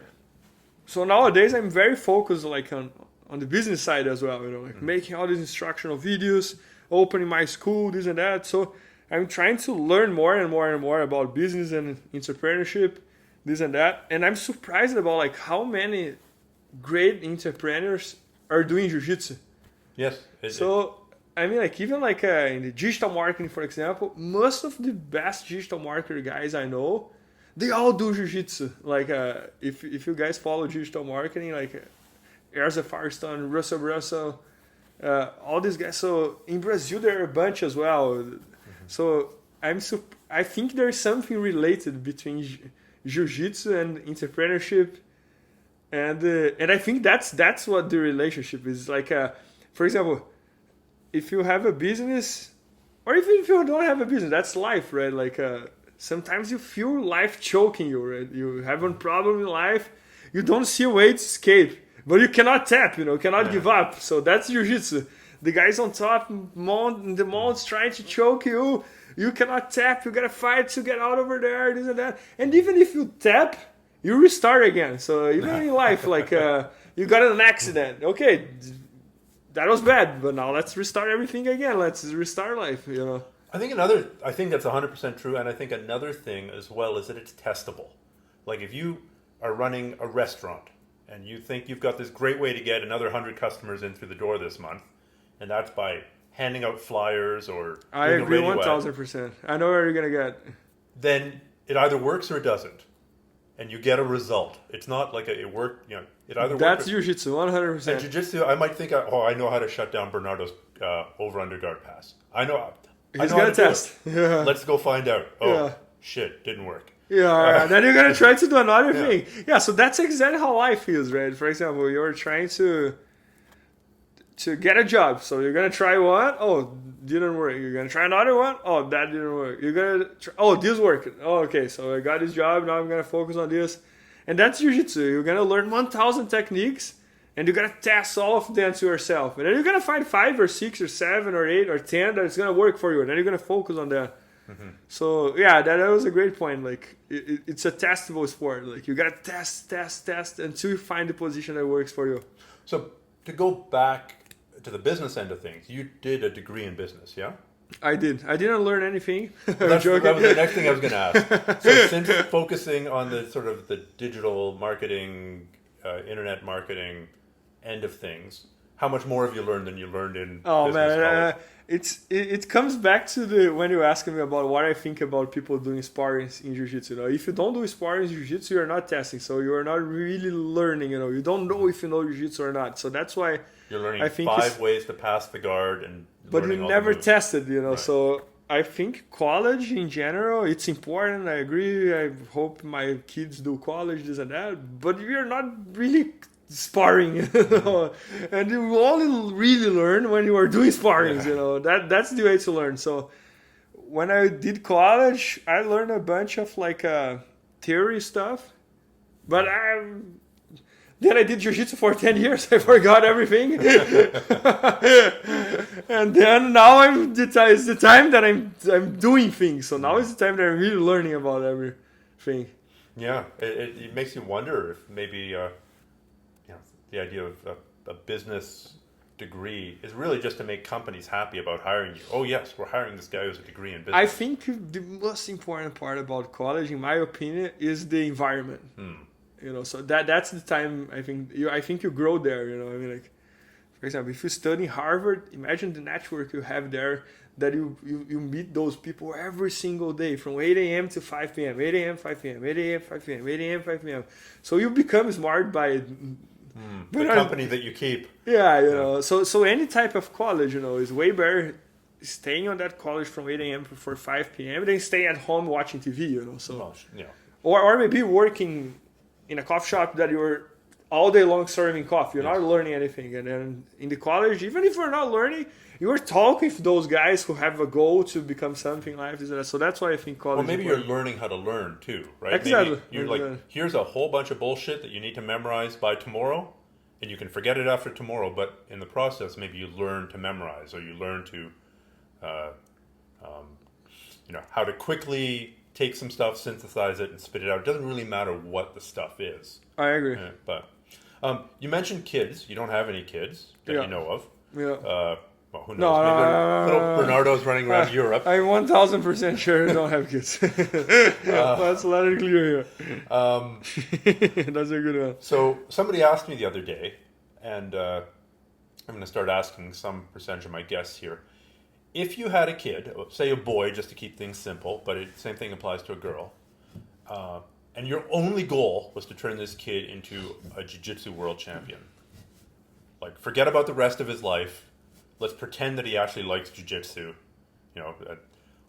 so nowadays I'm very focused like on the business side as well. You know, like making all these instructional videos, opening my school, this and that. So I'm trying to learn more and more and more about business and entrepreneurship, this and that. And I'm surprised about like how many great entrepreneurs are doing jiu-jitsu. Yes. I mean, like even like in the digital marketing, for example, most of the best digital marketer guys I know, they all do jiu-jitsu. Like if you guys follow digital marketing, like Erza Firestone, Russell, all these guys. So in Brazil there are a bunch as well. Mm-hmm. So I think there's something related between jiu-jitsu and entrepreneurship, and I think that's what the relationship is like. For example, if you have a business, or even if you don't have a business, that's life, right? Like sometimes you feel life choking you, right? You have a problem in life, you don't see a way to escape, but you cannot tap, you know, cannot give up. So that's jiu-jitsu. The guys on top, the mounts trying to choke you. You cannot tap. You gotta fight to get out over there, this and that. And even if you tap, you restart again. So even in life, like you got an accident. Okay, that was bad, but now let's restart everything again. Let's restart life, you know. I think that's 100% true, and I think another thing as well is that it's testable. Like if you are running a restaurant and you think you've got this great way to get another 100 customers in through the door this month, and that's by handing out flyers or I agree 1,000%. I know where you're gonna get. Then it either works or it doesn't, and you get a result. It's not like it worked. You know, it either that's works. jiu-jitsu 100%. And jiu-jitsu, I might think, I know how to shut down Bernardo's over-under guard pass. I know. He's gonna test. Yeah. Let's go find out. Shit, didn't work. Yeah, then you're gonna try to do another thing. Yeah, so that's exactly how life is, right? For example, you're trying to get a job, so you're gonna try one. Oh, didn't work. You're gonna try another one. Oh, that didn't work. You're gonna try, this worked. Oh, okay. So I got this job. Now I'm gonna focus on this, and that's jiu-jitsu. You're gonna learn 1,000 techniques, and you're gonna test all of them to yourself, and then you're gonna find 5 or 6 or 7 or 8 or 10 that's gonna work for you, and then you're gonna focus on that. Mm-hmm. So yeah, that was a great point. Like it's a testable sport. Like you gotta test until you find the position that works for you. So to go back to the business end of things, you did a degree in business, yeah? I did. I didn't learn anything. That was the next thing I was going to ask. So since focusing on the sort of the digital marketing, internet marketing end of things, how much more have you learned than you learned in business college? It comes back to when you ask me about what I think about people doing sparring in jiu-jitsu. You know, if you don't do sparring in jiu-jitsu, you're not testing, so you are not really learning. You know, you don't know if you know jiu-jitsu or not. So that's why you're learning 5 ways to pass the guard, but you never tested. You know, right. So I think college in general, it's important. I agree. I hope my kids do college, this and that. But you're not really sparring, you know? And you only really learn when you are doing sparrings. You know, that's the way to learn. So when I did college, I learned a bunch of like theory stuff, but then I did jiu-jitsu for 10 years. I forgot everything. And then now it's the time that I'm doing things. So now is the time that I'm really learning about everything. Yeah, it makes you wonder if maybe the idea of a business degree is really just to make companies happy about hiring you. Oh yes, we're hiring this guy who has a degree in business. I think the most important part about college, in my opinion, is the environment. So that's the time I think you grow there. I mean, like, for example, if you study in Harvard, imagine the network you have there, that you meet those people every single day from 8 a.m. to 5 p.m., 8 a.m., 5 p.m., 8 a.m., 5 p.m., 8 a.m., 5 p.m. So you become smart by the company that you keep. Yeah, So any type of college, is way better staying on that college from 8 a.m. for 5 p.m. than staying at home watching TV, So, or maybe working in a coffee shop that you're all day long serving coffee. You're not learning anything. And then in the college, even if you're not learning, you're talking to those guys who have a goal to become something in life. So that's why I think college. Well, maybe you're learning how to learn too, right? Exactly. Maybe you're like, here's a whole bunch of bullshit that you need to memorize by tomorrow, and you can forget it after tomorrow. But in the process, maybe you learn to memorize, or you learn to, how to quickly take some stuff, synthesize it, and spit it out. It doesn't really matter what the stuff is. I agree. But you mentioned kids. You don't have any kids that you know of. Yeah. Well, who knows? Maybe little Bernardo's running around Europe. I'm 1,000% sure I don't have kids. Let's let it clear here. That's a good one. So somebody asked me the other day, and I'm going to start asking some percentage of my guests here. If you had a kid, say a boy, just to keep things simple, but same thing applies to a girl, and your only goal was to turn this kid into a jiu-jitsu world champion. Like, forget about the rest of his life. Let's pretend that he actually likes jiu-jitsu.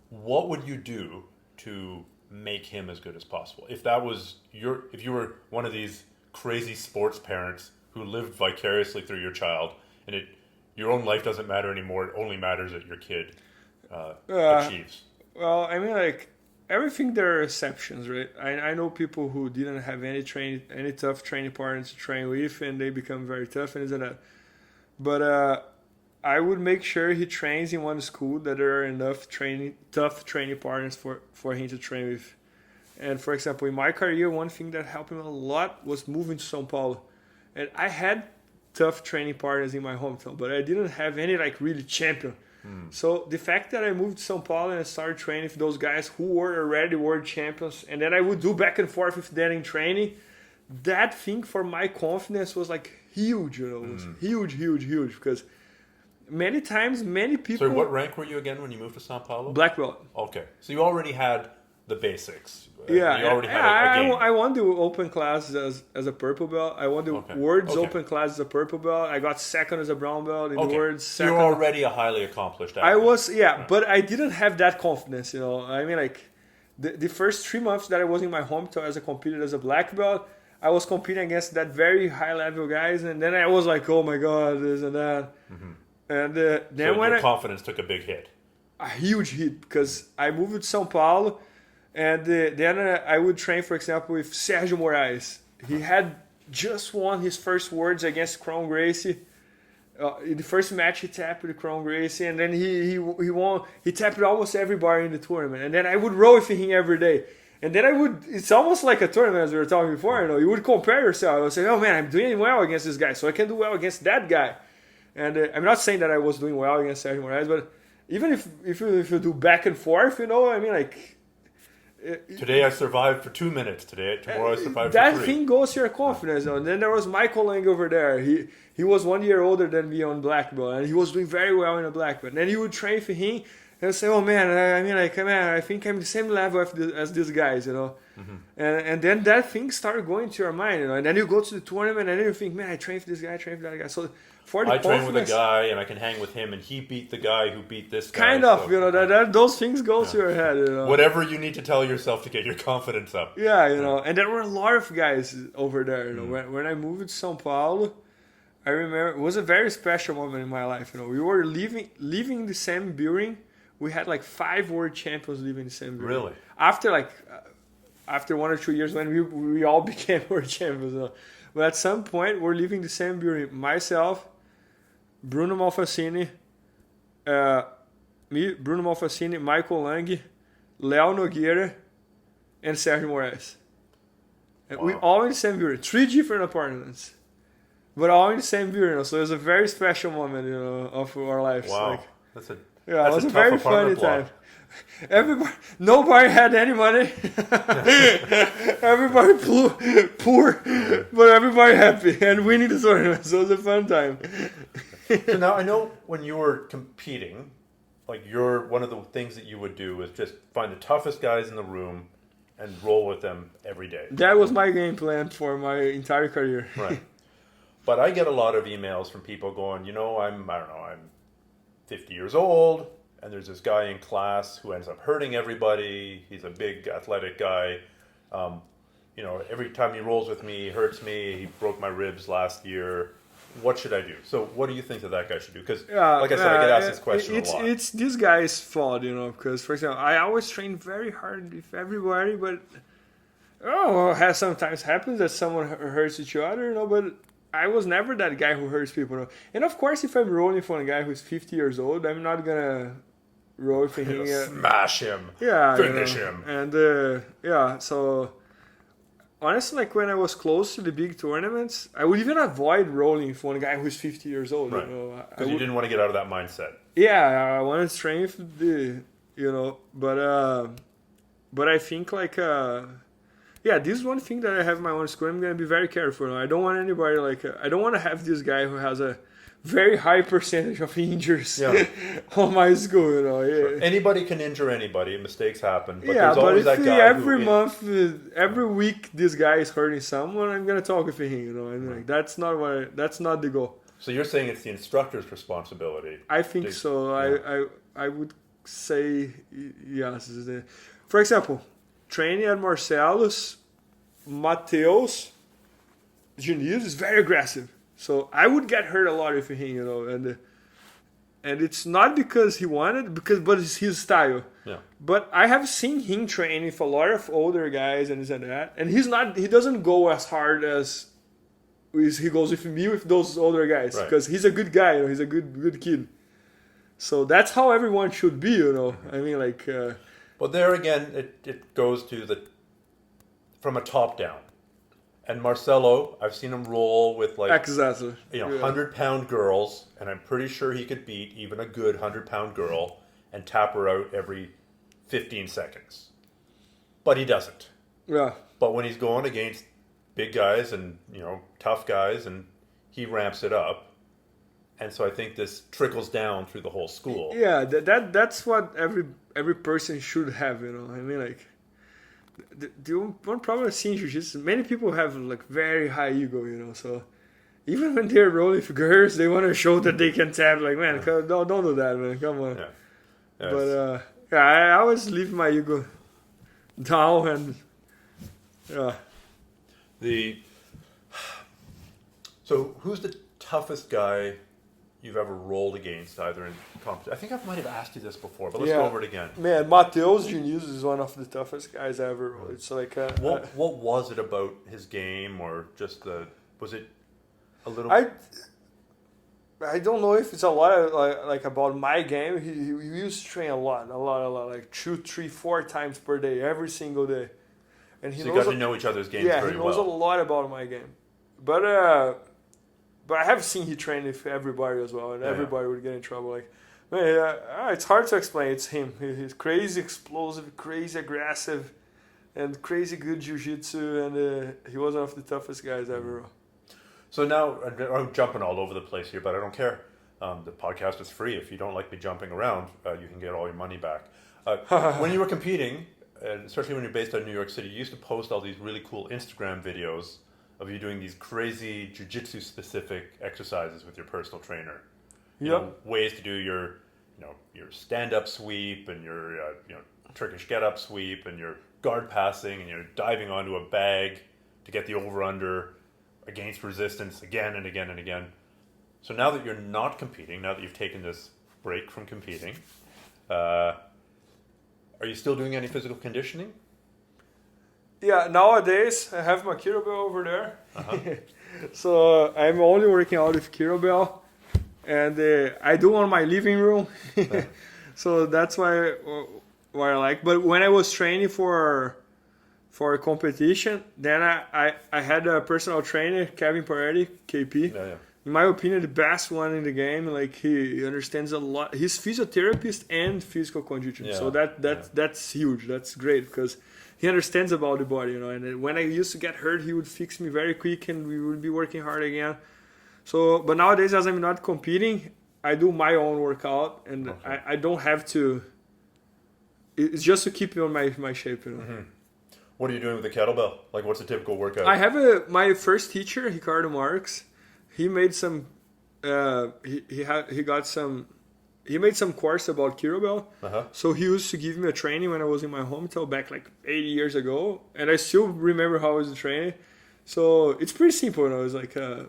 What would you do to make him as good as possible? If that was if you were one of these crazy sports parents who lived vicariously through your child, and your own life doesn't matter anymore, it only matters that your kid achieves. Well, I mean, like, everything there are exceptions, right? I know people who didn't have any tough training partners to train with, and they become very tough and isn't that. But I would make sure he trains in one school that there are enough tough training partners for him to train with. And for example, in my career, one thing that helped him a lot was moving to São Paulo. And I had tough training partners in my hometown, but I didn't have any like really champion. So the fact that I moved to São Paulo and I started training with those guys who were already world champions, and then I would do back and forth with them in training, that thing for my confidence was like huge, It was huge, because many times, many people... So what rank were you again when you moved to São Paulo? Black belt. Okay. So you already had the basics. Yeah. You already had a game. I won the open class as a purple belt. I won the world's open class as a purple belt. I got second as a brown belt in the world's second. You're already a highly accomplished athlete. I was, but I didn't have that confidence, I mean, like, the first 3 months that I was in my hometown as I competed as a black belt, I was competing against that very high level guys, and then I was like, oh my God, this and that. Mm-hmm. And then so when your confidence took a big hit. A huge hit, because I moved to São Paulo, and then I would train, for example, with Sergio Moraes. He had just won his first words against Kron Gracie. In the first match, he tapped the Kron Gracie, and then he won. He tapped almost every bar in the tournament, and then I would roll with him every day. And then it's almost like a tournament, as we were talking before. You would compare yourself. I would say, oh man, I'm doing well against this guy, so I can do well against that guy. And I'm not saying that I was doing well against Sergio Moraes, but even if you do back and forth, I mean, like... Today I survived for 2 minutes. Tomorrow I survived for 3. That thing goes to your confidence. And then there was Michael Lang over there. He was 1 year older than me on black belt, and he was doing very well in a black belt. And then you would train for him, and say, oh man, I mean, like, man, I think I'm the same level as these guys, Mm-hmm. And then that thing started going to your mind, And then you go to the tournament, and then you think, man, I trained for this guy, I trained for that guy. So I train with a guy, and I can hang with him, and he beat the guy who beat this guy. Kind of, those things go to your head, Whatever you need to tell yourself to get your confidence up. Yeah, and there were a lot of guys over there, When I moved to São Paulo, I remember it was a very special moment in my life, We were living the same building. We had like 5 world champions living in the same building. Really? After 1 or 2 years when we all became world champions. But at some point, we're living the same building. Myself, Bruno Malfacini, Bruno Malfacini, Michael Lang, Léo Nogueira, and Sergio Moraes. And we all in the same building, 3 different apartments, but all in the same building. So it was a very special moment, of our lives. Wow, like, that's a yeah, it was a tough very funny apartment block. time. Nobody had any money. Everybody poor, but everybody happy and winning the tournament. So it was a fun time. So now I know when you were competing, like one of the things that you would do is just find the toughest guys in the room and roll with them every day. That was my game plan for my entire career. Right. But I get a lot of emails from people going, I'm 50 years old, and there's this guy in class who ends up hurting everybody. He's a big athletic guy. Every time he rolls with me, he hurts me. He broke my ribs last year. What should I do? So what do you think that guy should do? Because, like I said, I get asked this question a lot. It's this guy's fault, because, for example, I always train very hard with everybody, but sometimes happens that someone hurts each other, but I was never that guy who hurts people. And, of course, if I'm rolling for a guy who's 50 years old, I'm not going to roll with him. Smash him. Yeah. Finish him. And, so... Honestly, like when I was close to the big tournaments, I would even avoid rolling for a guy who's 50 years old. Right. Because you didn't want to get out of that mindset. Yeah, I wanted to train with but I think this is one thing that I have in my own school. I'm going to be very careful. I don't want anybody I don't want to have this guy who has a very high percentage of injuries on my school. Sure. Anybody can injure anybody. Mistakes happen. But Yeah, there's always but if that guy every week this guy is hurting someone, I'm gonna talk with him. And that's not the goal. So you're saying it's the instructor's responsibility? I think so. Yeah. I would say yes. For example, training at Marcelo's, Mateus Diniz is very aggressive. So I would get hurt a lot with him, and it's not because he wanted, but it's his style. Yeah. But I have seen him train with a lot of older guys and this and that, and he doesn't go as hard as he goes with me with those older guys, because he's a good guy, he's a good kid. So that's how everyone should be, I mean, Well, there again, it goes to from a top down. And Marcelo, I've seen him roll with exactly 100-pound girls, and I'm pretty sure he could beat even a good 100-pound girl and tap her out every 15 seconds. But he doesn't. Yeah. But when he's going against big guys and tough guys, and he ramps it up, and so I think this trickles down through the whole school. Yeah, that's what every person should have. I mean, the one problem I see in jiu-jitsu, many people have very high ego, so even when they're rolling with girls, they want to show that they can tap. Man, don't do that, man. Come on. Yeah. But I always leave my ego down and So who's the toughest guy you've ever rolled against, either in competition? I think I might have asked you this before, but let's go over it again. Man, Mateus Diniz is one of the toughest guys I ever rolled. It's what was it about his game, or just was it a little? I don't know if it's a lot of, about my game. He used to train a lot, like 2, 3, 4 times per day, every single day. And so you got to know each other's games very well. Yeah, he knows a lot about my game. But I have seen he train with everybody as well, and everybody would get in trouble. It's hard to explain. It's him. He's crazy explosive, crazy aggressive, and crazy good jiu-jitsu, and he was one of the toughest guys ever. So now, I'm jumping all over the place here, but I don't care. The podcast is free. If you don't like me jumping around, you can get all your money back. When you were competing, and especially when you're based out of New York City, you used to post all these really cool Instagram videos of you doing these crazy jiu-jitsu specific exercises with your personal trainer. Ways to do your stand-up sweep and your Turkish get-up sweep and your guard passing and your diving onto a bag to get the over-under against resistance again and again and again. So now that you're not competing, now that you've taken this break from competing, are you still doing any physical conditioning? Yeah, nowadays I have my kettlebell over there. So I'm only working out with kettlebell, and I do on my living room. So that's why I like. But when I was training for for a competition. Then I had a personal trainer, Kevin Paretti, KP. Yeah. In my opinion, the best one in the game. Like he understands a lot. He's physiotherapist and physical condition. Yeah. So that's huge. That's great because he understands about the body, you know. And when I used to get hurt, he would fix me very quick, and we would be working hard again. So, but nowadays, as I'm not competing, I do my own workout, and I don't have to. It's just to keep me on my shape, you know. Mm-hmm. What are you doing with the kettlebell? Like, what's a typical workout? I have my first teacher, Ricardo Marques. He made some. He made some course about kettlebell. So he used to give me a training when I was in my hometown back like 80 years ago, and I still remember how I was training. So it's pretty simple, you know. It's like I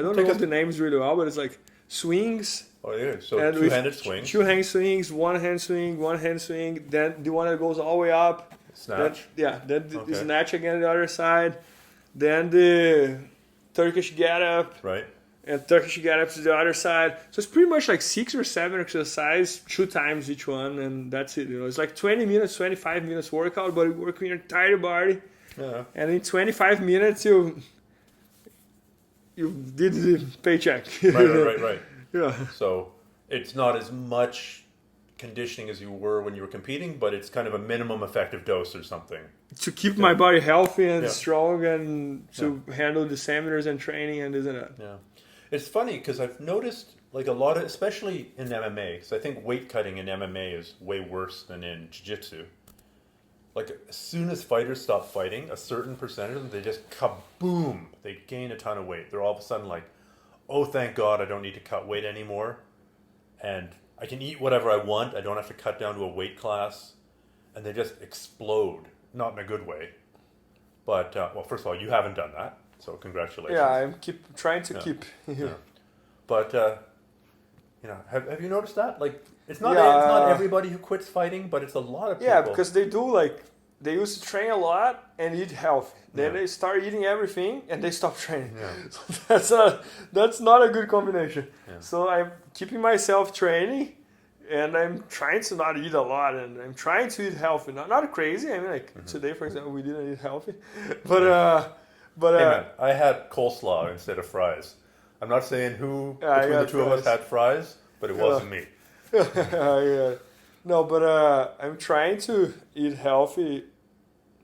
don't know the names really well, but it's like swings. Oh yeah, so two-handed swings. Two-hand swings, one-hand swing. Then the one that goes all the way up. Snatch. Then the snatch again on the other side. Then the Turkish get-up. Right. And Turkish get-up to the other side. So it's pretty much like 6 or 7 exercises, 2 times each one, and that's it. You know, it's like 20 minutes, 25 minutes workout, but you work on your entire body. Yeah. And in 25 minutes, you did the paycheck. Right. Yeah. So it's not as much conditioning as you were when you were competing, but it's kind of a minimum effective dose or something. To keep my body healthy and strong, and to handle the seminars and training and this and that. Yeah. It's funny because I've noticed like a lot of, especially in MMA, because I think weight cutting in MMA is way worse than in jiu-jitsu. Like as soon as fighters stop fighting, a certain percentage of them, they just kaboom, they gain a ton of weight. They're all of a sudden like, oh, thank God I don't need to cut weight anymore. And I can eat whatever I want. I don't have to cut down to a weight class. And they just explode. Not in a good way. But, well, first of all, you haven't done that. So congratulations. Yeah, I'm trying to keep. Yeah. But, you know, have you noticed that? Like, it's not everybody who quits fighting, but it's a lot of people. Yeah, because they used to train a lot and eat healthy. Then they start eating everything and they stop training. Yeah. So that's not a good combination. Yeah. So I'm keeping myself training, and I'm trying to not eat a lot, and I'm trying to eat healthy. Not crazy. I mean, like today, for example, we didn't eat healthy, but hey man, I had coleslaw instead of fries. I'm not saying who between the two of us had fries, but it wasn't me. No, but I'm trying to eat healthy.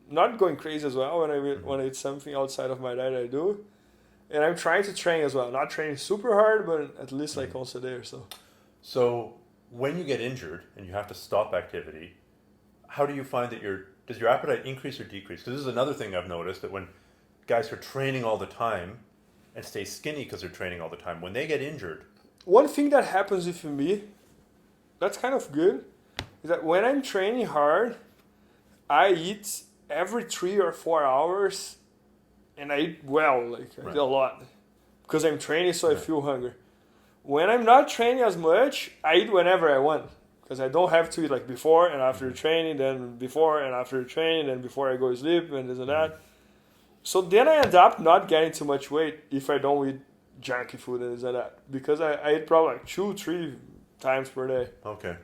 Not going crazy as well when I eat something outside of my diet. I do, and I'm trying to train as well. Not training super hard, but at least like once a day or so. So when you get injured and you have to stop activity, how do you find that does your appetite increase or decrease? Because this is another thing I've noticed, that when guys are training all the time and stay skinny because they're training all the time, when they get injured. One thing that happens with me, that's kind of good, is that when I'm training hard, I eat every 3 or 4 hours, and I eat well, like I eat a lot, because I'm training, so I feel hunger. When I'm not training as much, I eat whenever I want, because I don't have to eat like before and after training, then before and after training, then before I go to sleep, and this and that. So then I end up not getting too much weight if I don't eat junky food and this and that, because I eat probably like 2-3 times per day. Okay.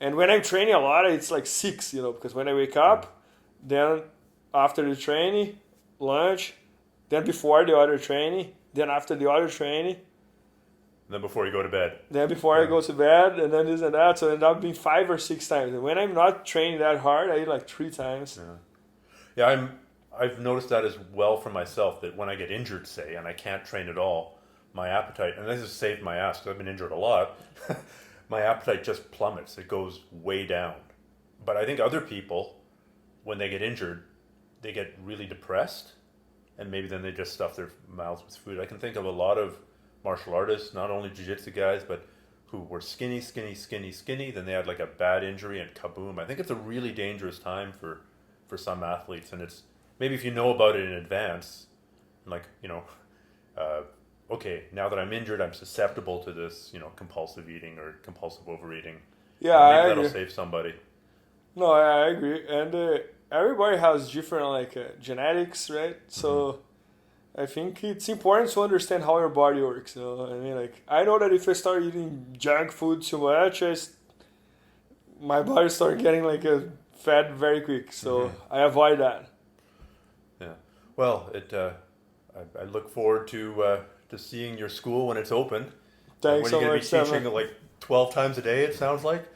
And when I'm training a lot, it's like 6, you know, because when I wake up, then after the training, lunch, then before the other training, then after the other training. Then before you go to bed. Then before I go to bed, and then this and that. So it ended up being 5 or 6 times. And when I'm not training that hard, I eat like 3 times. Yeah, I've noticed that as well for myself, that when I get injured, say, and I can't train at all, my appetite, and this has saved my ass because I've been injured a lot, my appetite just plummets. It goes way down. But I think other people, when they get injured, they get really depressed, and maybe then they just stuff their mouths with food. I can think of a lot of martial artists, not only jiu-jitsu guys, but who were skinny, then they had like a bad injury and kaboom. I think it's a really dangerous time for some athletes, and it's maybe if you know about it in advance, like, you know, okay, now that I'm injured, I'm susceptible to this, you know, compulsive eating or compulsive overeating. Yeah, maybe that'll save somebody. No, I agree. And everybody has different, like, genetics, right? So I think it's important to understand how your body works, you know? I mean, like, I know that if I start eating junk food too much, my body starts getting, like, fat very quick. So I avoid that. Well, I look forward to seeing your school when it's open. Thanks so When are you much, going to be teaching Stefan. like 12 times a day, it sounds like?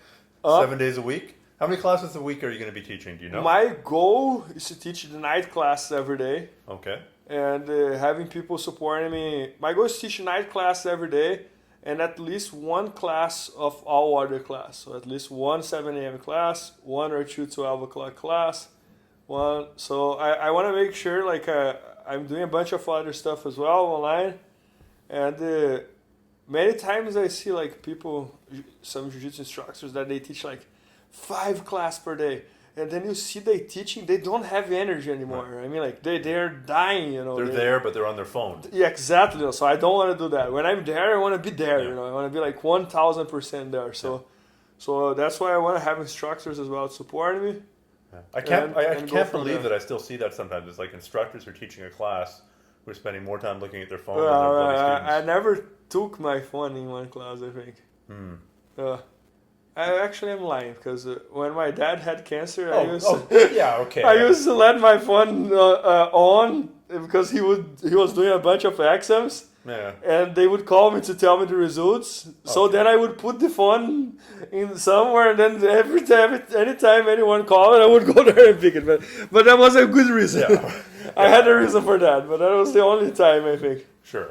Uh, 7 days a week? How many classes a week are you going to be teaching? Do you know? My goal is to teach the night classes every day. Okay. And having people supporting me. My goal is to teach night class every day and at least one class of all other class. So at least one 7 a.m. class, one or two 12 o'clock class. One. So I want to make sure like I'm doing a bunch of other stuff as well online. And many times I see like people, some jiu-jitsu instructors that they teach like 5 class per day. And then you see they teaching, they don't have energy anymore. Right. I mean, like they're dying, you know. They're there, but they're on their phone. Yeah, exactly. So I don't want to do that. When I'm there, I want to be there. Yeah. You know, I want to be like 1,000% there. So that's why I want to have instructors as well supporting me. Yeah. I can't believe there. that I still see that sometimes. It's like instructors who are teaching a class who are spending more time looking at their phone than their bloody students. I never took my phone in one class, I think. I actually am lying because when my dad had cancer, I used to let my phone on because he was doing a bunch of exams, and they would call me to tell me the results. So then I would put the phone in somewhere, and then anytime anyone called, I would go there and pick it. But that was a good reason. Yeah. I had a reason for that, but that was the only time, I think. Sure.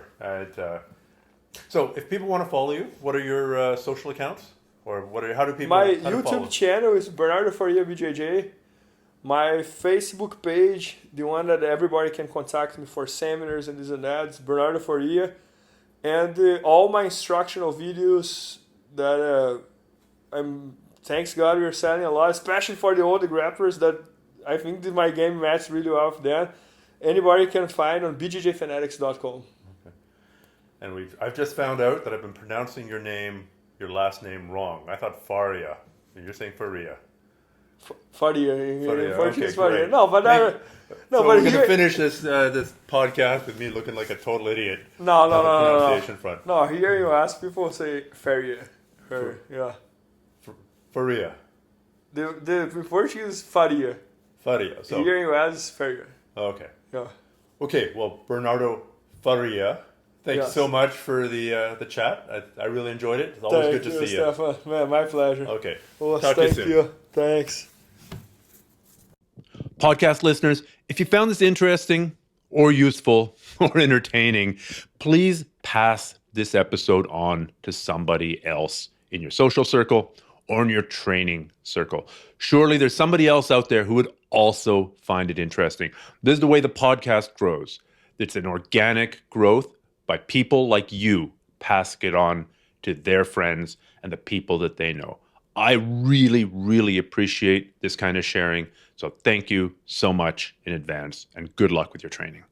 So if people want to follow you, what are your social accounts? Or how do people? My YouTube channel is Bernardo Faria BJJ. My Facebook page, the one that everybody can contact me for seminars and this and that, is Bernardo Faria. And all my instructional videos that thanks God we're selling a lot, especially for the older grapplers that I think that my game matches really well with them. Anybody can find on bjjfanatics.com. Okay. And I've just found out that I've been pronouncing your last name wrong. I thought Faria. You're saying Faria. Faria. Okay, Faria. No, but we're gonna finish this podcast with me looking like a total idiot. No. Pronunciation front. No, here you ask people say Faria. Yeah. Faria. The Portuguese is Faria. Faria. So here you ask Faria. Okay. Yeah. Okay. Well, Bernardo Faria. Thanks so much for the chat. I really enjoyed it. It's always good to see you. Stefan. Man, my pleasure. Okay. Well, talk to you soon. Thanks. Podcast listeners, if you found this interesting or useful or entertaining, please pass this episode on to somebody else in your social circle or in your training circle. Surely there's somebody else out there who would also find it interesting. This is the way the podcast grows. It's an organic growth by people like you passing it on to their friends and the people that they know. I really, really appreciate this kind of sharing. So thank you so much in advance and good luck with your training.